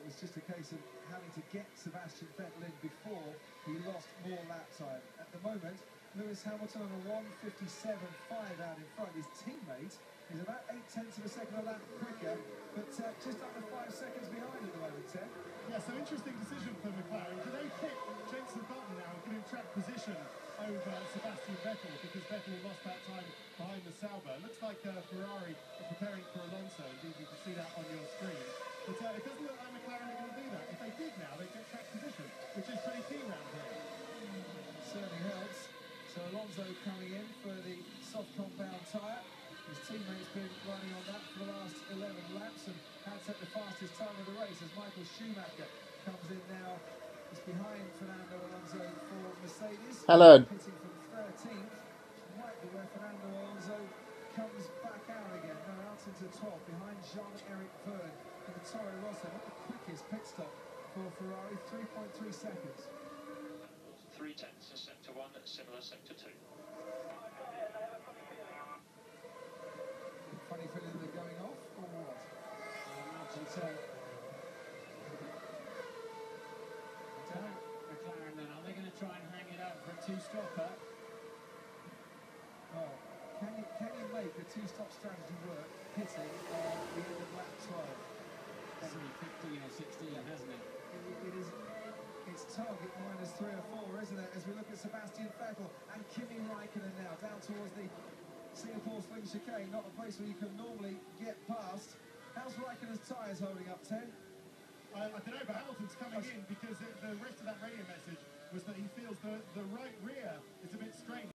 it was just a case of having to get Sebastian Vettel in before he lost more lap time. At the moment, Lewis Hamilton on a 1:57.5 out in front. His teammate is about 0.8 of a second a lap quicker, but just under 5 seconds behind at the moment, Ted. Yeah, so interesting decision for McLaren. Do they pick Jenson Button now and give him track position over Sebastian Vettel, because Vettel lost that time behind the Sauber? Looks like Ferrari are preparing for Alonso. Indeed, you can see that on your screen. But it doesn't look like McLaren are going to do that. If they did now, they'd get track position, which is pretty key round here. Certainly helps. So Alonso coming in for the soft compound tyre. His teammate's been running on that for the last 11 laps and had set the fastest time of the race as Michael Schumacher comes in now. He's behind Fernando Alonso for Mercedes. Hello. Pitting from 13th. Might be where Fernando Alonso comes back out again. Now out into 12th behind Jean-Eric Vergne in the Toro Rosso. Not the quickest pit stop for Ferrari, 3.3 seconds. 3/10 is sector 1, similar sector 2. Funny feeling they're going off, or what? Imagine so. McLaren then, are they going to try and hang it out for a two-stopper? Oh, can you make the two-stop strategy work hitting on the end of lap 12? That's 15 or 16, hasn't it? It's target -3 or 4, isn't it? As we look at Sebastian Vettel and Kimi Raikkonen now down towards the Singapore Sling Chicane, not a place where you can normally get past. How's Raikkonen's tyres holding up, Ted? I don't know, but Hamilton's coming in because the rest of that radio message was that he feels the right rear is a bit strained.